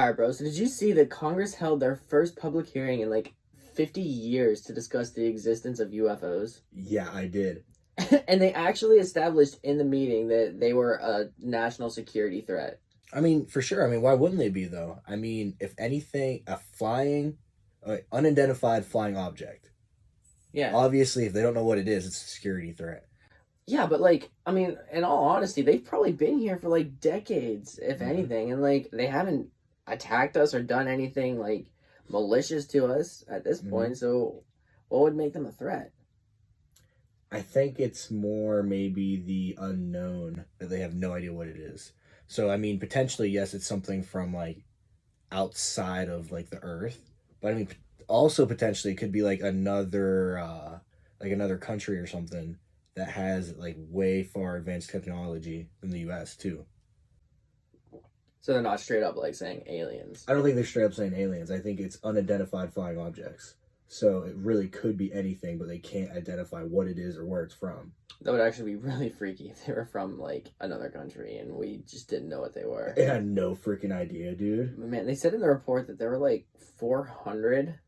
Alright, bro, so did you see that Congress held their first public hearing in like 50 years to discuss the existence of UFOs? Yeah, I did. And they actually established in the meeting that they were a national security threat. I mean, for sure. I mean, why wouldn't they be, though? I mean, if anything, unidentified flying object. Yeah. Obviously, if they don't know what it is, it's a security threat. Yeah, but like, I mean, in all honesty, they've probably been here for like decades, if anything, and like they haven't attacked us or done anything like malicious to us at this point. So, what would make them a threat? I think it's more maybe the unknown, that they have no idea what it is. So, I mean, potentially, yes, it's something from like outside of like the Earth, but I mean, also potentially it could be like another country or something that has like way far advanced technology than the U.S. too. So they're not straight up like saying aliens. I don't think they're straight up saying aliens. I think it's unidentified flying objects. So it really could be anything, but they can't identify what it is or where it's from. That would actually be really freaky if they were from like another country and we just didn't know what they were. I had no freaking idea, dude. Man, they said in the report that there were like 400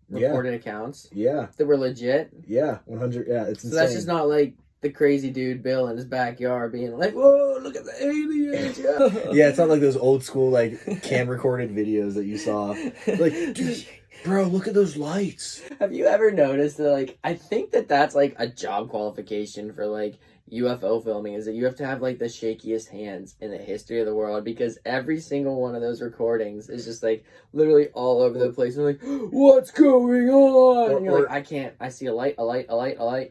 reported accounts. Yeah. That were legit. Yeah, 100. Yeah, it's insane. So that's just not like the crazy dude Bill in his backyard being like, "Whoa, look at the aliens!" Yeah, yeah, it's not like those old school like cam recorded videos that you saw. Like, dude, bro, look at those lights. Have you ever noticed that? Like, I think that that's like a job qualification for like UFO filming is that you have to have like the shakiest hands in the history of the world, because every single one of those recordings is just like literally all over the place. And like, what's going on? And you're like, I can't. I see a light.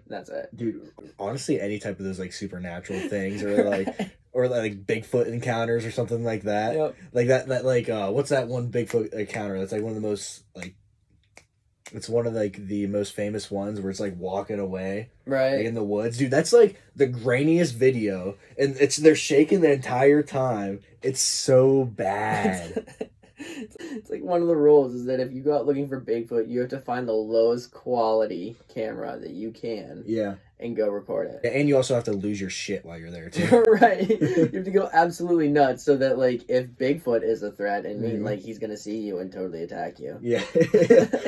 That's it, dude. Honestly, any type of those like supernatural things or like or like Bigfoot encounters or something like that. Yep. Like that like what's that one Bigfoot encounter? That's like one of the most like. It's one of like the most famous ones where it's like walking away, right, like, in the woods, dude. That's like the grainiest video, and they're shaking the entire time. It's so bad. It's like one of the rules is that if you go out looking for Bigfoot, you have to find the lowest quality camera that you can. Yeah. And go record it. And you also have to lose your shit while you're there too. Right. You have to go absolutely nuts so that like if Bigfoot is a threat and mean like he's gonna see you and totally attack you. Yeah.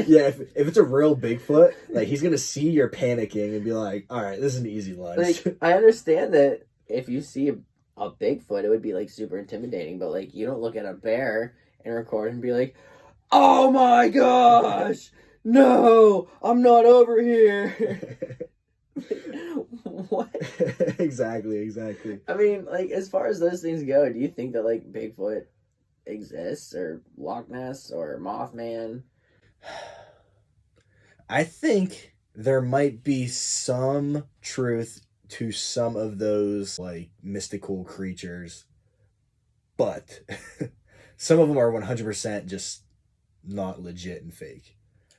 Yeah, if it's a real Bigfoot, like he's gonna see you're panicking and be like, alright, this is an easy lunch. Like I understand that if you see a Bigfoot it would be like super intimidating, but like you don't look at a bear and record and be like, "Oh my gosh, no, I'm not over here." What? Exactly. I mean, like, as far as those things go, do you think that, like, Bigfoot exists, or Loch Ness, or Mothman? I think there might be some truth to some of those, like, mystical creatures, but some of them are 100% just not legit and fake.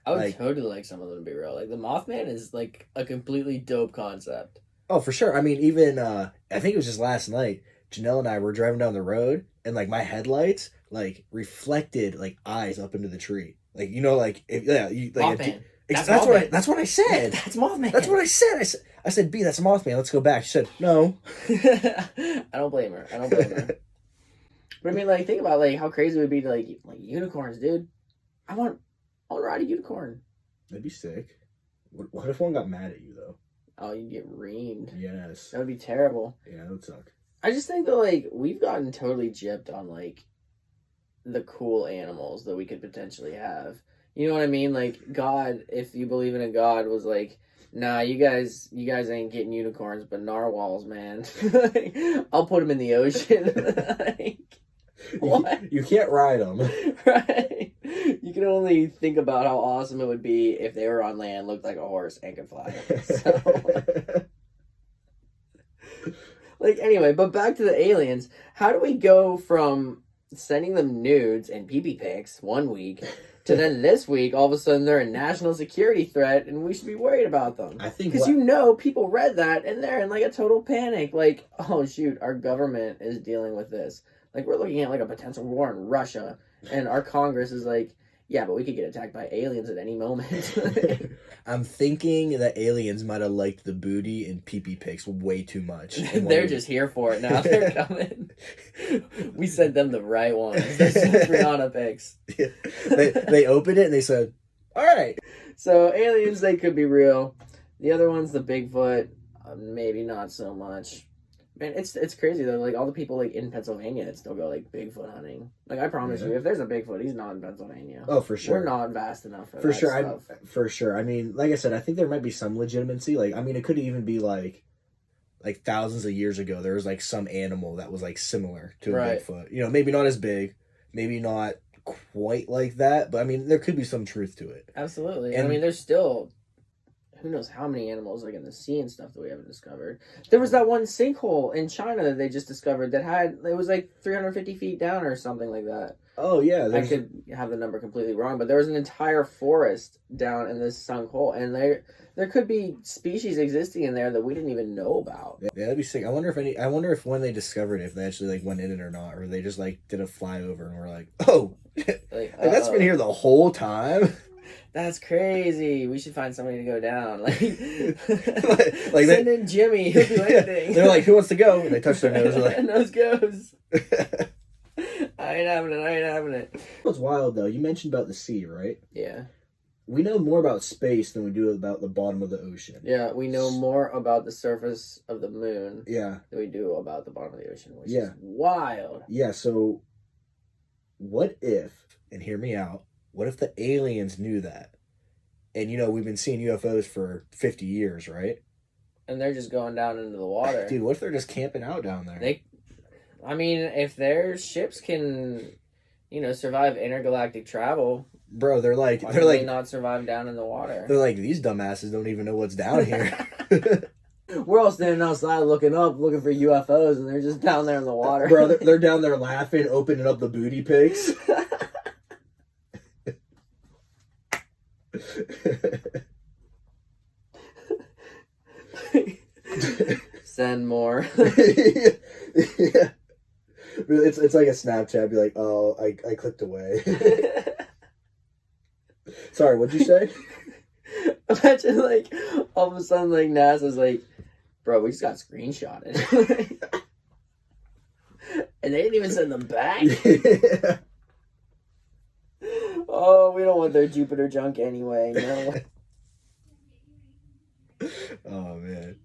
I would totally like some of them to be real. Like, the Mothman is, like, a completely dope concept. Oh, for sure. I mean, even, I think it was just last night, Janelle and I were driving down the road, and, like, my headlights, like, reflected, like, eyes up into the tree. Like, you know, like, Mothman. That's what I said. That's Mothman. That's what I said. I said, B, that's Mothman. Let's go back. She said, no. I don't blame her. But I mean, like, think about, like, how crazy it would be to, like unicorns, dude. I want to ride a unicorn. That'd be sick. What if one got mad at you, though? Oh, you'd get reamed. Yes. That would be terrible. Yeah, that would suck. I just think that, like, we've gotten totally gypped on, like, the cool animals that we could potentially have. You know what I mean? Like, God, if you believe in a God, was like, nah, you guys ain't getting unicorns, but narwhals, man. I'll put them in the ocean. Like, what? You can't ride them. Right. You can only think about how awesome it would be if they were on land, looked like a horse, and could fly. So, like, anyway, but back to the aliens. How do we go from sending them nudes and pee-pee pics one week to then this week, all of a sudden they're a national security threat and we should be worried about them? I think because people read that and they're in like a total panic. Like, oh shoot, our government is dealing with this. Like, we're looking at like a potential war in Russia, and our Congress is like, Yeah, but we could get attacked by aliens at any moment. I'm thinking that aliens might have liked the booty and pee-pee pics way too much. They're just here for it now. They're coming. We sent them the right ones. They're Rihanna pics. Yeah. They opened it and they said, all right. So aliens, they could be real. The other ones, the Bigfoot, maybe not so much. Man, it's crazy though. Like all the people like in Pennsylvania that still go like Bigfoot hunting. Like I promise you, if there's a Bigfoot, he's not in Pennsylvania. Oh, for sure. We're not vast enough for For that sure, stuff. for sure. I mean, like I said, I think there might be some legitimacy. Like, I mean, it could even be like thousands of years ago, there was like some animal that was like similar to a Bigfoot. You know, maybe not as big, maybe not quite like that, but I mean, there could be some truth to it. Absolutely. And I mean, there's still who knows how many animals like in the sea and stuff that we haven't discovered. There was that one sinkhole in China that they just discovered that it was like 350 feet down or something like that. Oh yeah, I could have the number completely wrong, but there was an entire forest down in this sunk hole, and there could be species existing in there that we didn't even know about. Yeah, that'd be sick. I wonder if when they discovered it, if they actually like went in it or not, or they just like did a flyover and were like, oh, like, that's been here the whole time. That's crazy. We should find somebody to go down. Like send in Jimmy. He'll do anything. They're like, who wants to go? And they touch their nose. Like, nose goes. I ain't having it. What's wild though? You mentioned about the sea, right? Yeah. We know more about space than we do about the bottom of the ocean. Yeah, we know more about the surface of the moon. Yeah. Than we do about the bottom of the ocean, which is wild. Yeah. So, what if? And hear me out. What if the aliens knew that? And, you know, we've been seeing UFOs for 50 years, right? And they're just going down into the water. Dude, what if they're just camping out down there? I mean, if their ships can, you know, survive intergalactic travel... Bro, they're like... not survive down in the water? They're like, these dumbasses don't even know what's down here. We're all standing outside looking for UFOs, and they're just down there in the water. Bro, they're down there laughing, opening up the booty pics. Send more. Yeah. It's like a Snapchat. Be like, oh, I clicked away. Sorry, what'd you say? Imagine like all of a sudden like NASA's like, bro, we just got screenshotted. And they didn't even send them back. Yeah. Oh, we don't want their Jupiter junk anyway. No. Oh man.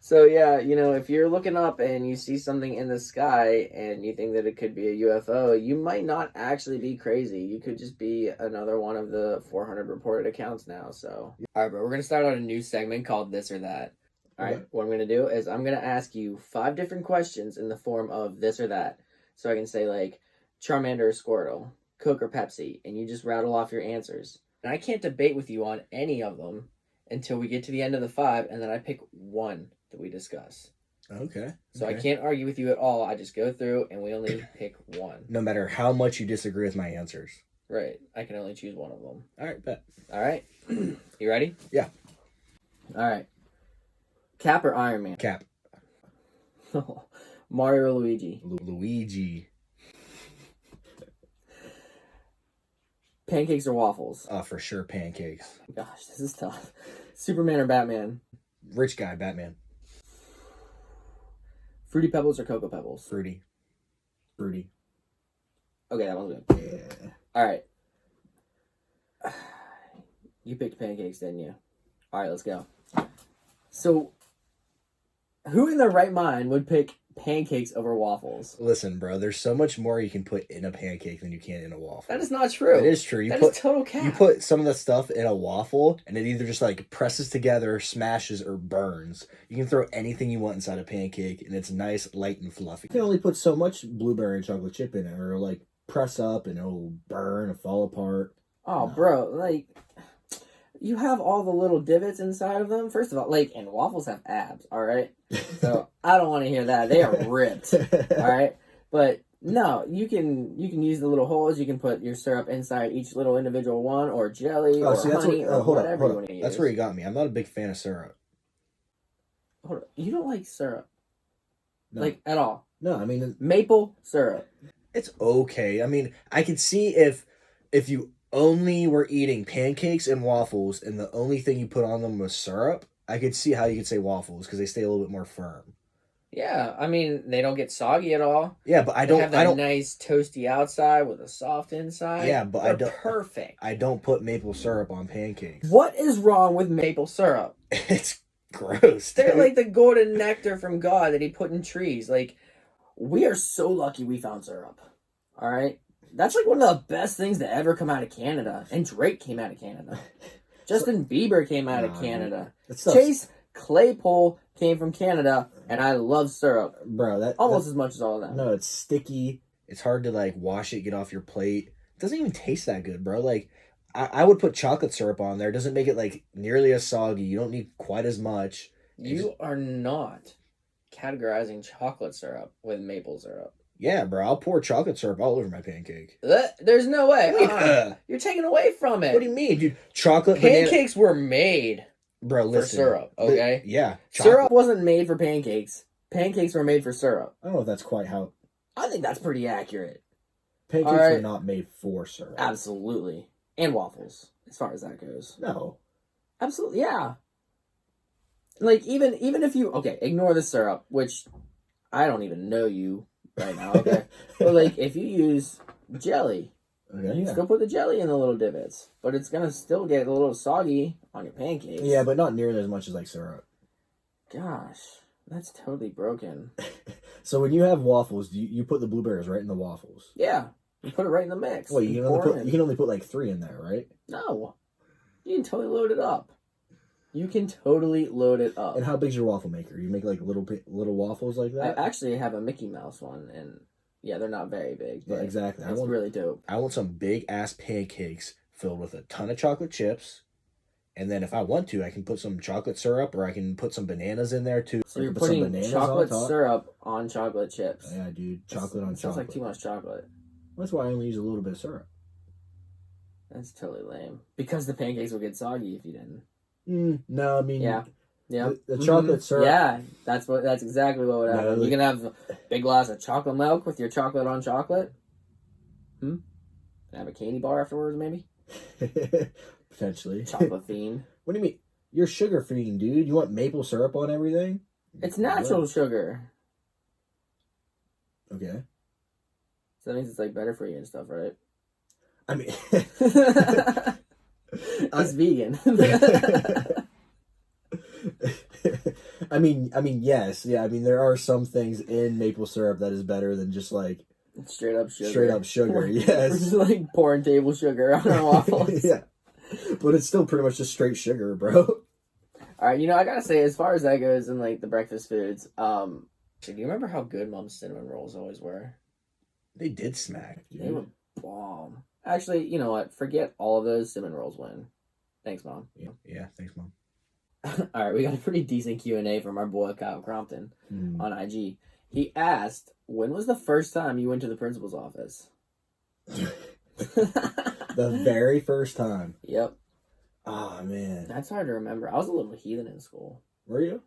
So yeah, you know, if you're looking up and you see something in the sky and you think that it could be a UFO, you might not actually be crazy. You could just be another one of the 400 reported accounts now. So, all right, bro, we're gonna start on a new segment called This or That. All right, what I'm gonna do is I'm gonna ask you 5 different questions in the form of this or that. So I can say like Charmander or Squirtle, Coke or Pepsi, and you just rattle off your answers. And I can't debate with you on any of them until we get to the end of the 5, and then I pick one that we discuss. Okay. So I can't argue with you at all. I just go through and we only pick one. No matter how much you disagree with my answers. Right. I can only choose one of them. All right, bet. All right. You ready? Yeah. All right. Cap or Iron Man? Cap. Mario or Luigi? Luigi. Pancakes or Waffles? For sure, Pancakes. Gosh, this is tough. Superman or Batman? Rich guy, Batman. Fruity Pebbles or Cocoa Pebbles? Fruity. Okay, that one's good. Yeah. All right. You picked Pancakes, didn't you? All right, let's go. So, who in their right mind would pick Pancakes over Waffles? Listen, bro, there's so much more you can put in a pancake than you can in a waffle. That is not true. It is true. That is total cap. You put some of the stuff in a waffle, and it either just like presses together, smashes, or burns. You can throw anything you want inside a pancake, and it's nice, light, and fluffy. You can only put so much blueberry and chocolate chip in it, or like press up and it'll burn or fall apart. Oh, bro, like, you have all the little divots inside of them. First of all, like, and waffles have abs, all right? So I don't want to hear that. They are ripped, all right? But no, you can use the little holes. You can put your syrup inside each little individual one, or jelly, or honey, or whatever you want to use. That's where you got me. I'm not a big fan of syrup. Hold on. You don't like syrup? No. Like, at all? No, I mean... Maple syrup. It's okay. I mean, I can see if you only were eating pancakes and waffles, and the only thing you put on them was syrup, I could see how you could say waffles because they stay a little bit more firm. Yeah, I mean, they don't get soggy at all. Yeah, but They have that nice toasty outside with a soft inside. Yeah, but They're perfect. I don't put maple syrup on pancakes. What is wrong with maple syrup? It's gross. They're like the golden nectar from God that he put in trees. Like, we are so lucky we found syrup. All right? That's like one of the best things to ever come out of Canada. And Drake came out of Canada. Justin Bieber came out of Canada. Chase Claypool came from Canada, and I love syrup. Bro, that almost as much as all of that. No, it's sticky. It's hard to like wash it, get off your plate. It doesn't even taste that good, bro. Like I would put chocolate syrup on there. It doesn't make it like nearly as soggy. You don't need quite as much. You are not categorizing chocolate syrup with maple syrup. Yeah, bro. I'll pour chocolate syrup all over my pancake. There's no way. You're taking away from it. What do you mean, dude? Chocolate pancakes were made. Bro, listen. For syrup, okay? Yeah. Syrup wasn't made for pancakes. Pancakes were made for syrup. I don't know if that's quite how... I think that's pretty accurate. Pancakes are not made for syrup. Absolutely. And waffles, as far as that goes. No. Absolutely, yeah. Like, even if you... Okay, ignore the syrup, which I don't even know you right now, okay? But, like, if you use jelly... Okay, you still put the jelly in the little divots, but it's gonna still get a little soggy on your pancakes. Yeah, but not nearly as much as like syrup. Gosh, that's totally broken. So when you have waffles, you put the blueberries right in the waffles? Yeah, you put it right in the mix. Well, you can only put like 3 in there, right? No, you can totally load it up. You can totally load it up. And how big's your waffle maker? You make like little waffles like that? I actually have a Mickey Mouse one, and yeah, they're not very big. Yeah, exactly. It's really dope. I want some big ass pancakes filled with a ton of chocolate chips, and then if I want to, I can put some chocolate syrup, or I can put some bananas in there too. So you're putting chocolate syrup on chocolate chips. Yeah, dude, chocolate on chocolate. Sounds like too much chocolate. That's why I only use a little bit of syrup. That's totally lame. Because the pancakes would get soggy if you didn't. No, I mean, yeah. Yeah, the chocolate syrup. Yeah, that's exactly what would happen. No, you can have a big glass of chocolate milk with your chocolate on chocolate. And have a candy bar afterwards, maybe. Potentially. Chocolate fiend. What do you mean? You're sugar fiend, dude. You want maple syrup on everything? It's natural sugar. Okay. So that means it's like better for you and stuff, right? I mean, it's vegan. I mean, yes, yeah. I mean, there are some things in maple syrup that is better than just like straight up sugar. Yes, we're just like pouring table sugar on our waffles. Yeah, but it's still pretty much just straight sugar, bro. All right, I gotta say, as far as that goes, in like the breakfast foods, do you remember how good Mom's cinnamon rolls always were? They did smack, dude. They were bomb. Actually, you know what? Forget all of those. Cinnamon rolls win. Thanks, Mom. Yeah, thanks, Mom. All right, we got a pretty decent Q&A from our boy Kyle Crompton on IG. He asked, when was the first time you went to the principal's office? The very first time. Yep. Oh, man. That's hard to remember. I was a little heathen in school. Were you?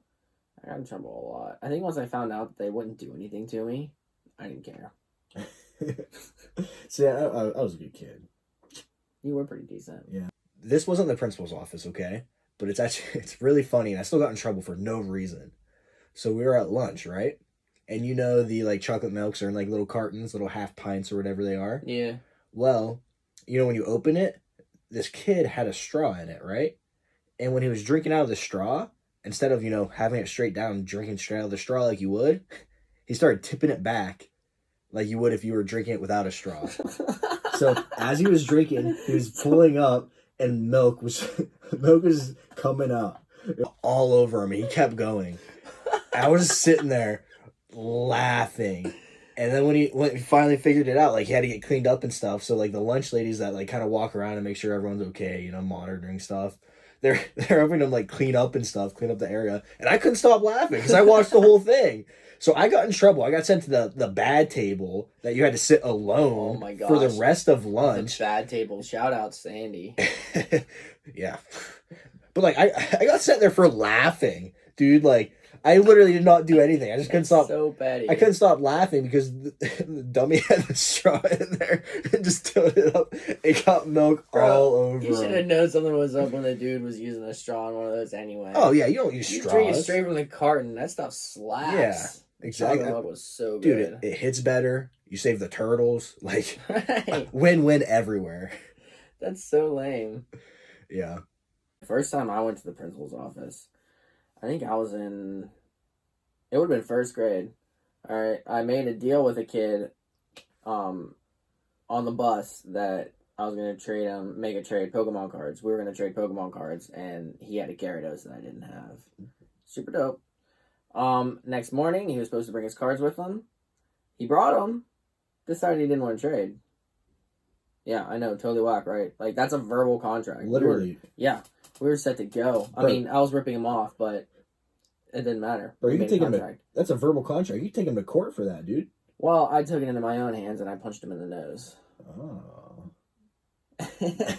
I got in trouble a lot. I think once I found out that they wouldn't do anything to me, I didn't care. See, I was a good kid. You were pretty decent. Yeah. This wasn't the principal's office, okay? But it's really funny, and I still got in trouble for no reason. So we were at lunch, right? And you know the like chocolate milks are in like little cartons, little half pints or whatever they are? Yeah. Well, you know when you open it, this kid had a straw in it, right? And when he was drinking out of the straw, instead of, having it straight down and drinking straight out of the straw like you would, he started tipping it back like you would if you were drinking it without a straw. So as he was drinking, he was pulling up, and milk was coming out all over him. He kept going. I was sitting there laughing. And then when he finally figured it out, like he had to get cleaned up and stuff. So like the lunch ladies that like kind of walk around and make sure everyone's okay, monitoring stuff. They're helping him like clean up and stuff, clean up the area. And I couldn't stop laughing because I watched the whole thing. So I got in trouble. I got sent to the bad table that you had to sit alone for the rest of lunch. The bad table. Shout out Sandy. Yeah. But like I got sent there for laughing. Dude, like I literally did not do anything. I just couldn't stop. So petty. I couldn't stop laughing because the dummy had the straw in there and just filled it up. It got milk all over. You should have known something was up when the dude was using a straw in one of those anyway. Oh yeah, you don't use straws. You drink it straight from the carton. That stuff slaps. Yeah, exactly. Chocolate milk was so Dude, good. it hits better. You save the turtles. Like, Right. win-win everywhere. That's so lame. Yeah. First time I went to the principal's office, I think I was in, it would have been first grade. All right, I made a deal with a kid, on the bus that I was gonna trade him, make a trade Pokemon cards. We were gonna trade Pokemon cards, and he had a Gyarados that I didn't have. Super dope. Next morning, he was supposed to bring his cards with him. He brought them. Decided he didn't want to trade. Yeah, I know, totally whack, right? Like, that's a verbal contract. Literally. We were set to go. I mean, I was ripping him off, but it didn't matter. Bro, you can take him to, that's a verbal contract. You can take him to court for that, dude. Well, I took it into my own hands and I punched him in the nose. Oh.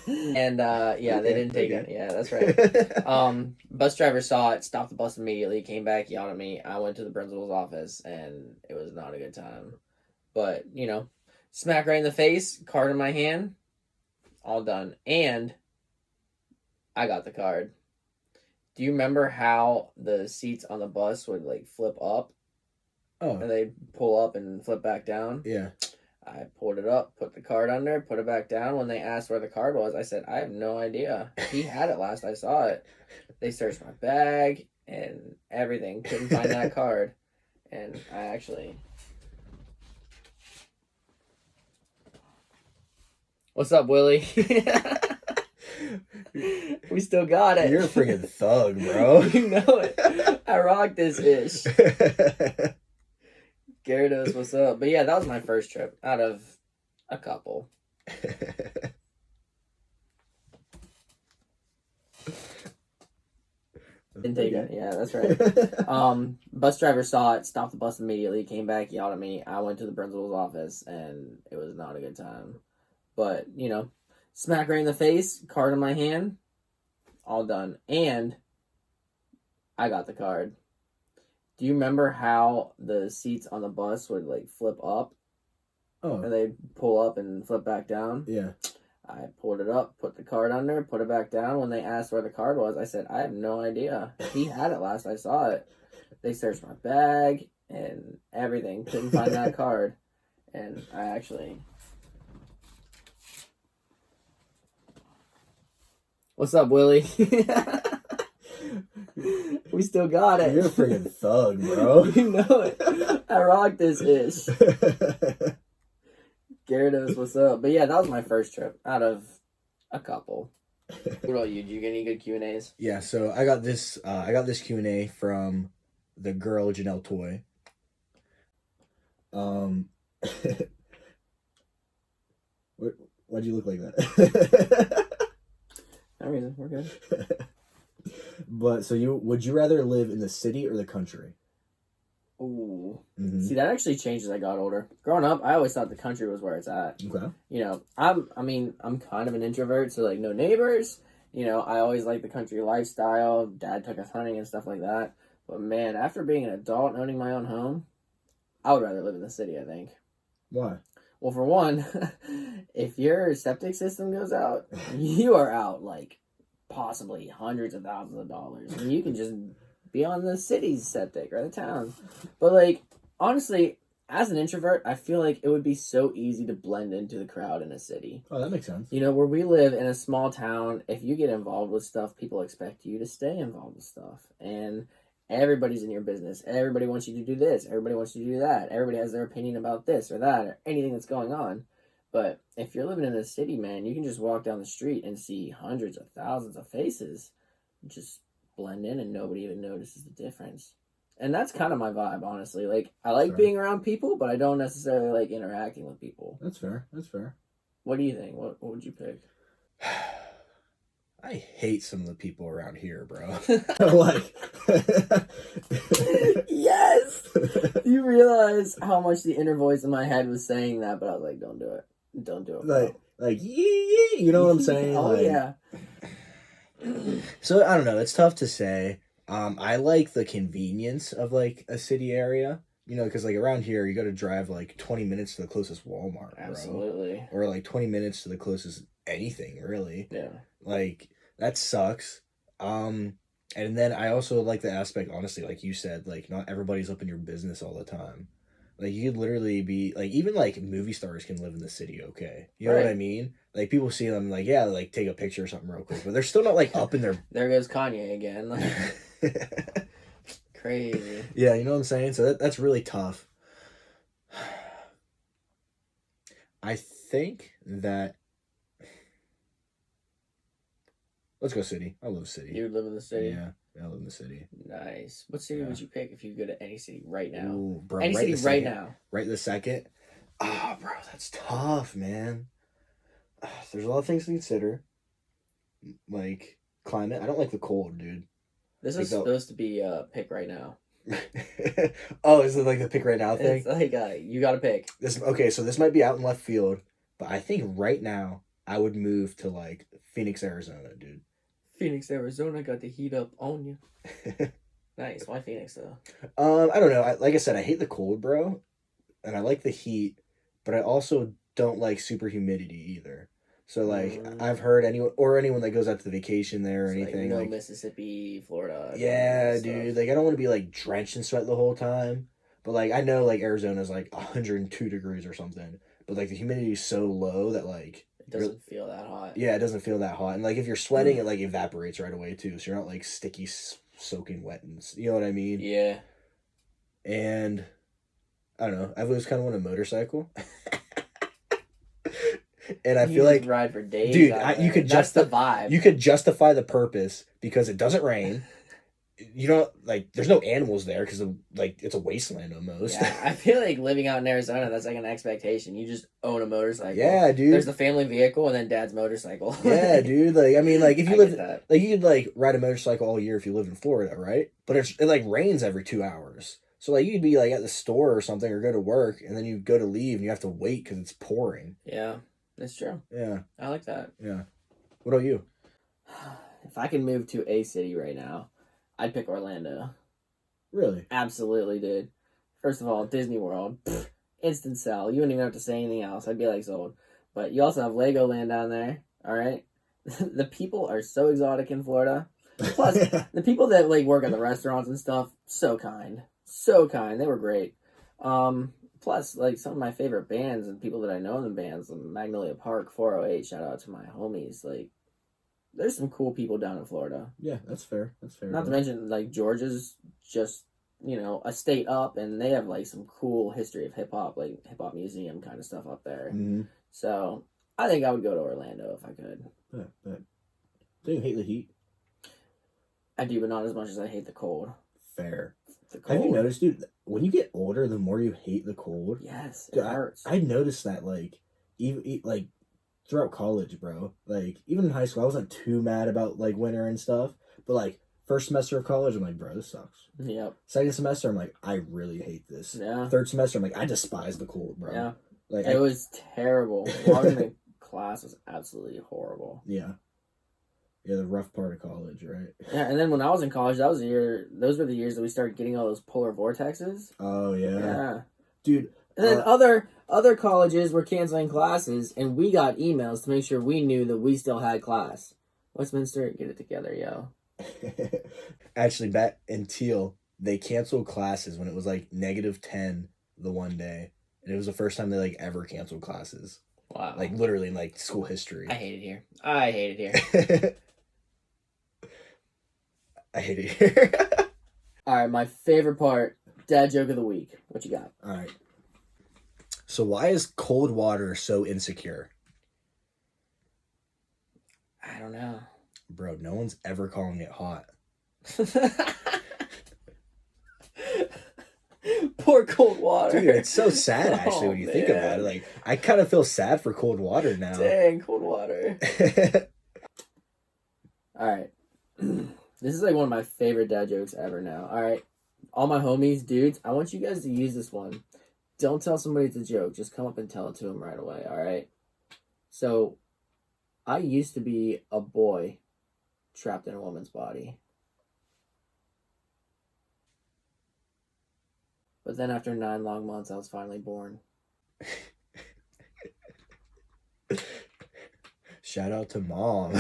And yeah, they didn't take it. Yeah, that's right. Bus driver saw it, stopped the bus immediately, came back, yelled at me. I went to the principal's office and it was not a good time. But, you know, smack right in the face, card in my hand, all done. And I got the card. Do you remember how the seats on the bus would like flip up? Oh. And they'd pull up and flip back down? Yeah. I pulled it up, put the card under, put it back down. When they asked where the card was, I said, I have no idea. He had it last I saw it. They searched my bag and everything. Couldn't find that card. And I actually... What's up, Willie? We still got it. You're a freaking thug, bro. You know it. I rock this ish. Gyarados, what's up? But yeah, that was my first trip out of a couple. Didn't take it. Yeah, that's right. Bus driver saw it, stopped the bus immediately, came back, yelled at me. I went to the principal's office, and it was not a good time. But, you know, smack right in the face, card in my hand, all done. And I got the card. Do you remember how the seats on the bus would, like, flip up? Oh. And they'd pull up and flip back down? Yeah. I pulled it up, put the card under, put it back down. When they asked where the card was, I said, I have no idea. He had it last I saw it. They searched my bag and everything. Couldn't find that card. And I actually... What's up, Willie? We still got it. You're a freaking thug, bro. You know it. I rock this ish. Gyarados, what's up? But yeah, that was my first trip out of a couple. What about you? Did you get any good Q&As? Yeah, so I got this Q&A from the girl Janelle Toy. Why'd you look like that? No reason, we're good. But so would you rather live in the city or the country? Ooh. Mm-hmm. See, that actually changed as I got older. Growing up, I always thought the country was where it's at. Okay. You know, I'm kind of an introvert, so like no neighbors. You know, I always liked the country lifestyle. Dad took us hunting and stuff like that. But man, after being an adult and owning my own home, I would rather live in the city, I think. Why? Well, for one, if your septic system goes out, you are out like possibly hundreds of thousands of dollars. And you can just be on the city's septic or the town. But like, honestly, as an introvert, I feel like it would be so easy to blend into the crowd in a city. Oh, that makes sense. You know, where we live in a small town, if you get involved with stuff, people expect you to stay involved with stuff. And everybody's in your business. Everybody wants you to do this. Everybody wants you to do that. Everybody has their opinion about this or that or anything that's going on. But if you're living in a city, man, you can just walk down the street and see hundreds of thousands of faces just blend in and nobody even notices the difference. And that's kind of my vibe, honestly. Like, I like being around people, but I don't necessarily like interacting with people. That's fair. That's fair. What do you think? What would you pick? I hate some of the people around here, bro. Like, yes! You realize how much the inner voice in my head was saying that, but I was like, don't do it. Don't do it. Like, you know what I'm saying? Oh, like, yeah. So, I don't know. It's tough to say. I like the convenience of like a city area, because like around here you got to drive like 20 minutes to the closest Walmart, bro. Absolutely. Or like 20 minutes to the closest anything, really. Yeah. Like that sucks. And then I also like the aspect, honestly, like you said, like not everybody's up in your business all the time. Like you could literally be like, even like movie stars can live in the city, okay? You know what I Right. mean? Like people see them like, yeah, like take a picture or something real quick, but they're still not like up in their There goes Kanye again. Like, crazy. Yeah, you know what I'm saying? So that's really tough. I think that let's go city. I love city. You would live in the city? Yeah, I live in the city. Nice. What city would you pick if you could go to any city right now? Ooh, bro, any city right now. Right this second. Oh, bro, that's tough, man. There's a lot of things to consider. Like climate. I don't like the cold, dude. This is supposed to be pick right now. Oh, is it like the pick right now thing? It's like you got to pick. So this might be out in left field, but I think right now I would move to like Phoenix, Arizona, dude. Phoenix, Arizona got the heat up on you. Nice. Why Phoenix though? I don't know. Like I said, I hate the cold, bro, and I like the heat, but I also don't like super humidity either. So like I've heard anyone that goes out to the vacation there or anything like Mississippi, Florida. Yeah, dude. Like I don't want to be like drenched in sweat the whole time. But like I know like Arizona's like 102 degrees or something. But like the humidity is so low that like it doesn't feel that hot. Yeah, it doesn't feel that hot. And like if you're sweating, it like evaporates right away too. So you're not like sticky, soaking wet, and you know what I mean? Yeah. And I don't know. I've always kind of wanted a motorcycle. And I feel like ride for days, dude. You could That's the vibe. You could justify the purpose because it doesn't rain. You know, like there's no animals there because like it's a wasteland almost. Yeah, I feel like living out in Arizona, that's like an expectation. You just own a motorcycle. Yeah, dude. There's the family vehicle and then dad's motorcycle. Yeah, dude. Like I mean, like if you live, like you could like ride a motorcycle all year if you live in Florida, right? But it like rains every 2 hours. So like you'd be like at the store or something or go to work and then you go to leave and you have to wait because it's pouring. Yeah. That's true. Yeah. I like that. Yeah. What about you? If I can move to a city right now, I'd pick Orlando. Really? Absolutely, dude. First of all, Disney World. Instant sell. You wouldn't even have to say anything else. I'd be like sold. But you also have Legoland down there. All right? The people are so exotic in Florida. Plus, the people that like work at the restaurants and stuff, so kind. So kind. They were great. Plus, like, some of my favorite bands and people that I know in the bands, Magnolia Park, 408, shout out to my homies. Like, there's some cool people down in Florida. Yeah, that's fair. That's fair. Not to mention, like, Georgia's just, a state up, and they have, like, some cool history of hip-hop, like, hip-hop museum kind of stuff up there. Mm-hmm. So, I think I would go to Orlando if I could. But do you hate the heat? I do, but not as much as I hate the cold. Fair. The cold. Have you noticed, dude, when you get older, the more you hate the cold? Yes, it dude, hurts. I noticed that, like, even like, throughout college, bro. Like, even in high school, I wasn't too mad about, like, winter and stuff. But, like, first semester of college, I'm like, bro, this sucks. Yep. Second semester, I'm like, I really hate this. Yeah. Third semester, I'm like, I despise the cold, bro. Yeah. Like, it was terrible. Walking to class was absolutely horrible. Yeah. Yeah, the rough part of college, right? Yeah, and then when I was in college, those were the years that we started getting all those polar vortexes. Oh, yeah. Yeah. Dude. And then other colleges were canceling classes, and we got emails to make sure we knew that we still had class. Westminster, get it together, yo. Actually, back in Teal, they canceled classes when it was like -10 the one day. And it was the first time they like ever canceled classes. Wow. Like literally in like school history. I hate it here. I hate it here. I hate it here. Alright, my favorite part, dad joke of the week. What you got? Alright. So why is cold water so insecure? I don't know. Bro, no one's ever calling it hot. Poor cold water. Dude, it's so sad actually when you think about it. Like, I kind of feel sad for cold water now. Dang, cold water. Alright. This is like one of my favorite dad jokes ever now. Alright. All my homies, dudes, I want you guys to use this one. Don't tell somebody it's a joke. Just come up and tell it to them right away, alright? So, I used to be a boy trapped in a woman's body. But then after 9 long months, I was finally born. Shout out to Mom.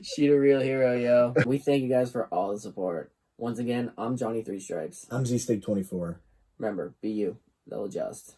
She the real hero, yo. We thank you guys for all the support. Once again, I'm Johnny 3 Stripes. I'm Z-Stick 24. Remember, be you. They'll adjust.